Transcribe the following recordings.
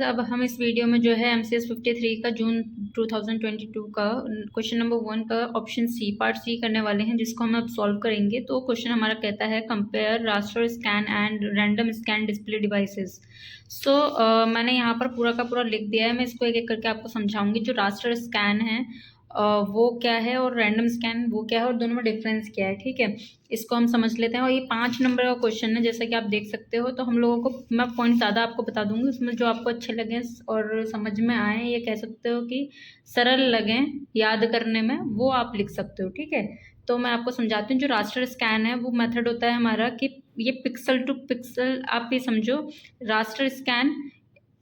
अब हम इस वीडियो में जो है MCS 53 का जून 2022 का क्वेश्चन नंबर 1 का ऑप्शन सी पार्ट सी करने वाले हैं, जिसको हम अब सॉल्व करेंगे। तो क्वेश्चन हमारा कहता है compare raster scan and random scan display devices. मैंने यहाँ पर पूरा का पूरा लिख दिया है। मैं इसको एक एक करके आपको समझाऊंगी। जो रास्टर स्कैन है वो क्या है और रैंडम स्कैन वो क्या है और दोनों में डिफरेंस क्या है। ठीक है, इसको हम समझ लेते हैं। और ये 5 नंबर का क्वेश्चन है, जैसा कि आप देख सकते हो। तो हम लोगों को मैं पॉइंट ज़्यादा आपको बता दूंगी, उसमें जो आपको अच्छे लगें और समझ में आए, ये कह सकते हो कि सरल लगें याद करने में, वो आप लिख सकते हो। ठीक है, तो मैं आपको समझाती हूँ। जो रास्टर स्कैन है वो मेथड होता है हमारा कि ये पिक्सल टू पिक्सल, आप ये समझो। रास्टर स्कैन,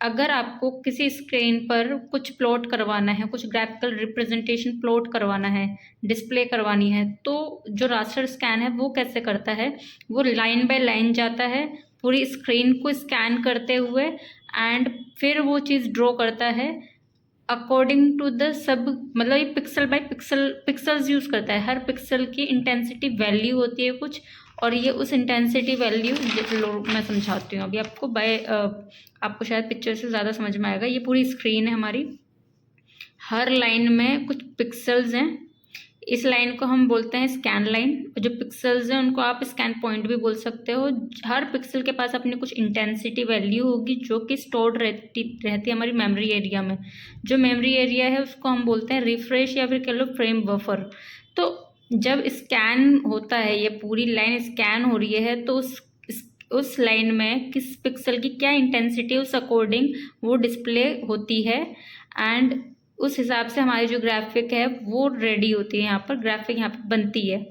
अगर आपको किसी स्क्रीन पर कुछ प्लॉट करवाना है, कुछ ग्राफिकल रिप्रेजेंटेशन प्लॉट करवाना है, डिस्प्ले करवानी है, तो जो रास्टर स्कैन है वो कैसे करता है, वो लाइन बाय लाइन जाता है पूरी स्क्रीन को स्कैन करते हुए, एंड फिर वो चीज़ ड्रॉ करता है अकॉर्डिंग टू द सब, मतलब ये pixel by pixel pixels use करता है। हर पिक्सल की इंटेंसिटी वैल्यू होती है कुछ, और ये उस इंटेंसिटी वैल्यू मैं समझाती हूँ अभी आपको आपको शायद पिक्चर से ज़्यादा समझ में आएगा। ये पूरी स्क्रीन है हमारी, हर लाइन में कुछ पिक्सल्स हैं। इस लाइन को हम बोलते हैं स्कैन लाइन। जो पिक्सल्स हैं उनको आप स्कैन पॉइंट भी बोल सकते हो। हर पिक्सल के पास अपनी कुछ इंटेंसिटी वैल्यू होगी जो कि स्टोर्ड रहती है हमारी मेमोरी एरिया में। जो मेमोरी एरिया है उसको हम बोलते हैं रिफ्रेश या फिर कह लो फ्रेम बफर। तो जब स्कैन होता है, ये पूरी लाइन स्कैन हो रही है, तो उस लाइन में किस पिक्सल की क्या इंटेंसिटी, उस अकॉर्डिंग वो डिस्प्ले होती है, एंड उस हिसाब से हमारी जो ग्राफिक है वो रेडी होती है। यहाँ पर ग्राफिक यहाँ पर बनती है।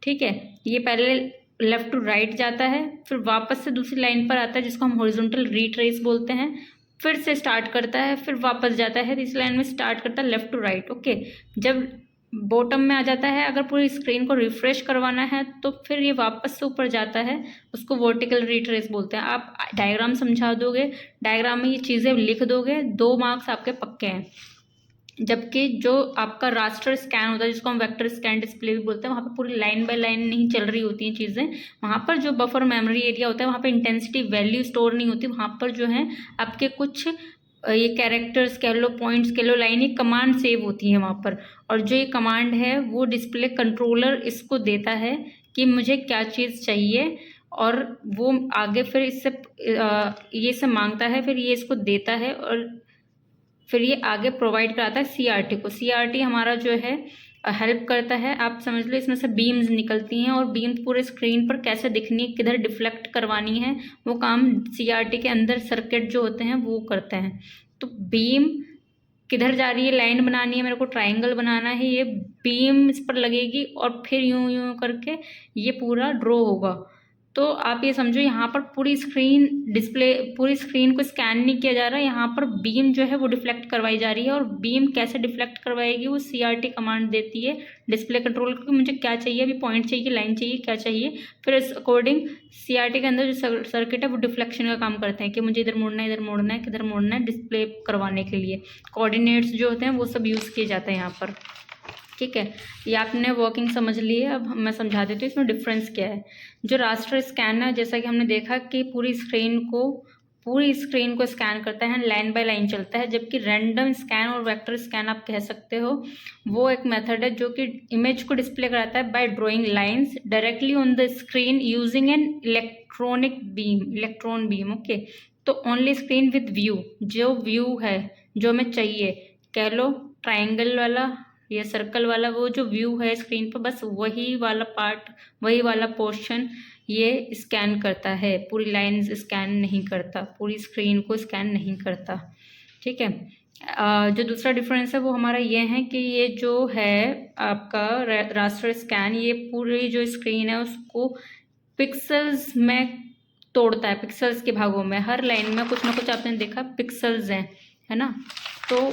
ठीक है, ये पहले लेफ्ट टू राइट जाता है, फिर वापस से दूसरी लाइन पर आता है जिसको हम हॉरिजॉन्टल रीट्रेस बोलते हैं, फिर से स्टार्ट करता है, फिर वापस जाता है तीसरी लाइन में, स्टार्ट करता है लेफ्ट टू राइट। ओके, जब बॉटम में आ जाता है, अगर पूरी स्क्रीन को रिफ्रेश करवाना है तो फिर ये वापस से ऊपर जाता है, उसको वर्टिकल रीट्रेस बोलते हैं। आप डायग्राम समझा दोगे, डायग्राम में ये चीज़ें लिख दोगे, 2 मार्क्स आपके पक्के हैं। जबकि जो आपका रास्टर स्कैन होता है, जिसको हम वेक्टर स्कैन डिस्प्ले भी बोलते हैं, वहाँ पे पूरी लाइन बाय लाइन नहीं चल रही होती हैं चीज़ें। वहाँ पर जो बफर मेमोरी एरिया होता है, वहाँ पे इंटेंसिटी वैल्यू स्टोर नहीं होती। वहाँ पर जो है आपके कुछ ये कैरेक्टर्स कह लो, पॉइंट्स कह लो, लाइन, ये कमांड सेव होती है वहाँ पर। और जो ये कमांड है वो डिस्प्ले कंट्रोलर इसको देता है कि मुझे क्या चीज़ चाहिए, और वो आगे फिर इससे ये सब मांगता है, फिर ये इसको देता है, और फिर ये आगे प्रोवाइड कराता है CRT को। CRT हमारा जो है हेल्प करता है। आप समझ लो इसमें से बीम्स निकलती हैं, और बीम पूरे स्क्रीन पर कैसे दिखनी है, किधर डिफ्लेक्ट करवानी है, वो काम CRT के अंदर सर्किट जो होते हैं वो करते हैं। तो बीम किधर जा रही है, लाइन बनानी है, मेरे को ट्राइंगल बनाना है, ये बीम इस पर लगेगी और फिर यूं यूं करके ये पूरा ड्रॉ होगा। तो आप ये समझो, यहाँ पर पूरी स्क्रीन डिस्प्ले, पूरी स्क्रीन को स्कैन नहीं किया जा रहा है, यहाँ पर बीम जो है वो डिफ्लेक्ट करवाई जा रही है। और बीम कैसे डिफ्लेक्ट करवाएगी, वो CRT कमांड देती है डिस्प्ले कंट्रोल को, मुझे क्या चाहिए, अभी पॉइंट चाहिए, लाइन चाहिए, क्या चाहिए। फिर इस अकॉर्डिंग CRT के अंदर जो सर्किट है वो डिफ्लेक्शन का काम करते हैं कि मुझे इधर मोड़ना है, इधर मोड़ना है, किधर मोड़ना है, डिस्प्ले करवाने के लिए कोऑर्डिनेट्स जो होते हैं वो सब यूज़ किए जाते हैं यहाँ पर। ठीक है, ये आपने वर्किंग समझ ली है। अब मैं समझा देती हूँ इसमें डिफरेंस क्या है। जो रास्टर स्कैन है, जैसा कि हमने देखा कि पूरी स्क्रीन को स्कैन करता है, लाइन बाय लाइन चलता है। जबकि रैंडम स्कैन और वेक्टर स्कैन आप कह सकते हो, वो एक मेथड है जो कि इमेज को डिस्प्ले कराता है bye drawing lines directly on the screen using an electron beam. Okay, तो ओनली स्क्रीन विद व्यू, जो व्यू है जो हमें चाहिए, कह लो ट्राइंगल वाला या सर्कल वाला, वो जो व्यू है स्क्रीन पर, बस वही वाला पार्ट, वही वाला पोर्शन ये स्कैन करता है। पूरी लाइन स्कैन नहीं करता, पूरी स्क्रीन को स्कैन नहीं करता। ठीक है, जो दूसरा डिफरेंस है वो हमारा ये है कि ये जो है आपका रास्टर स्कैन, ये पूरी जो स्क्रीन है उसको पिक्सल्स में तोड़ता है, पिक्सल्स के भागों में। हर लाइन में कुछ ना कुछ आपने देखा पिक्सल्स हैं, है ना। तो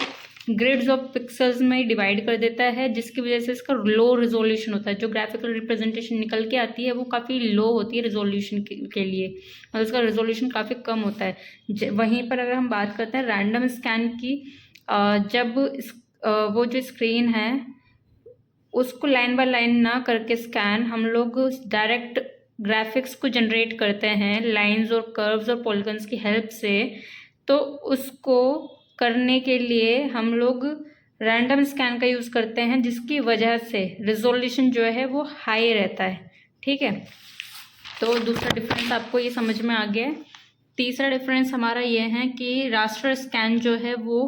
ग्रिड्स ऑफ पिक्सल्स में डिवाइड कर देता है, जिसकी वजह से इसका लो रिजोल्यूशन होता है। जो ग्राफिकल रिप्रेजेंटेशन निकल के आती है वो काफ़ी लो होती है रिजोल्यूशन के लिए, और उसका रिजोल्यूशन काफ़ी कम होता है। वहीं पर अगर हम बात करते हैं रैंडम स्कैन की, जब वो जो स्क्रीन है उसको लाइन बाय लाइन ना करके स्कैन, हम लोग डायरेक्ट ग्राफिक्स को जनरेट करते हैं लाइंस और कर्व्स और पॉलीगन्स की हेल्प से। तो उसको करने के लिए हम लोग रैंडम स्कैन का यूज़ करते हैं, जिसकी वजह से रिजोल्यूशन जो है वो हाई रहता है। ठीक है, तो दूसरा डिफरेंस आपको ये समझ में आ गया है। तीसरा डिफरेंस हमारा ये है कि रास्टर स्कैन जो है वो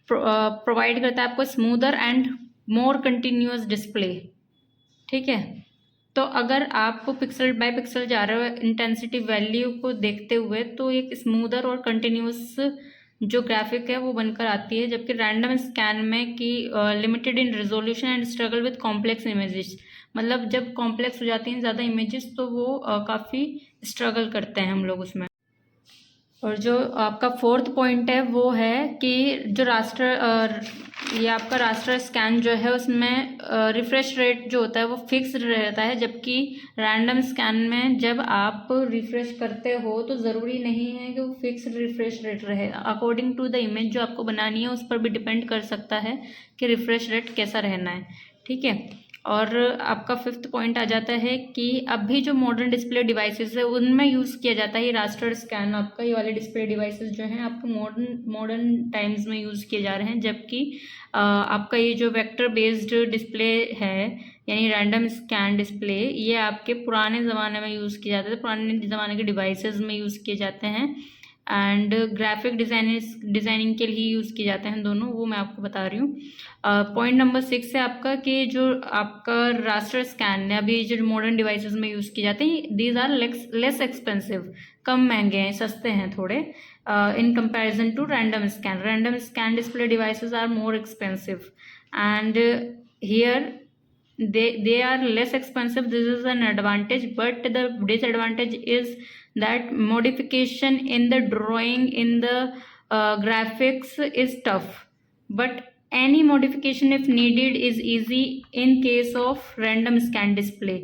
प्रोवाइड करता है आपको smoother and more continuous display. ठीक है, तो अगर आप पिक्सल बाय पिक्सल जा रहे हो इंटेंसिटी वैल्यू को देखते हुए, तो एक स्मूदर और कंटिन्यूअस जो ग्राफिक है वो बनकर आती है, जबकि रैंडम स्कैन में कि limited in resolution and struggle with complex images, मतलब जब कॉम्प्लेक्स हो जाती हैं ज़्यादा इमेजेस तो वो काफ़ी स्ट्रगल करते हैं हम लोग उसमें। और जो आपका फोर्थ पॉइंट है वो है कि जो ये आपका रास्टर स्कैन जो है उसमें रिफ्रेश रेट जो होता है वो फिक्स रहता है, जबकि रैंडम स्कैन में जब आप रिफ्रेश करते हो तो ज़रूरी नहीं है कि वो फिक्स रिफ्रेश रेट रहे। अकॉर्डिंग टू द इमेज जो आपको बनानी है उस पर भी डिपेंड कर सकता है कि रिफ्रेश रेट कैसा रहना है। ठीक है, और आपका फिफ्थ पॉइंट आ जाता है कि अभी जो मॉडर्न डिस्प्ले डिवाइसेस है उनमें यूज़ किया जाता है ये रास्टर स्कैन। आपका ये वाले डिस्प्ले डिवाइसेस जो हैं आपको मॉडर्न टाइम्स में यूज़ किए जा रहे हैं, जबकि आपका ये जो वेक्टर बेस्ड डिस्प्ले है यानी रैंडम स्कैन डिस्प्ले, ये आपके पुराने ज़माने में यूज़ किए जाते थे, पुराने ज़माने के डिवाइसेस में यूज़ किए जाते हैं एंड ग्राफिक डिज़ाइनिंग के लिए यूज़ किए जाते हैं दोनों, वो मैं आपको बता रही हूँ। पॉइंट नंबर 6 है आपका कि जो आपका रास्टर स्कैन है अभी जो मॉडर्न डिवाइसेस में यूज़ किए जाते हैं, दीज आर लेस एक्सपेंसिव, कम महंगे हैं, सस्ते हैं थोड़े in comparison to random scan. Random scan display devices are more expensive and here they are less expensive. This is an advantage, but the disadvantage is that modification in the drawing in the graphics is tough, but any modification if needed is easy in case of random scan display.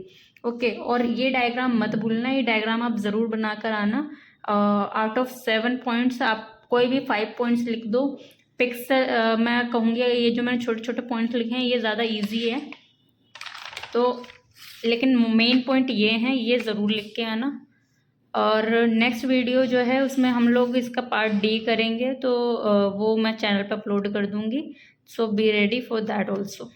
Okay, और ये diagram मत भूलना, ये diagram आप ज़रूर बनाकर आना। Out of 7 points आप कोई भी 5 पॉइंट्स लिख दो। पिक्सल मैं कहूँगी ये जो मैंने छोटे छोटे पॉइंट्स लिखे हैं ये ज़्यादा ईजी है, तो लेकिन मेन पॉइंट ये हैं, ये ज़रूर लिख के आना। और नेक्स्ट वीडियो जो है उसमें हम लोग इसका पार्ट डी करेंगे, तो वो मैं चैनल पर अपलोड कर दूँगी, so be ready for that also.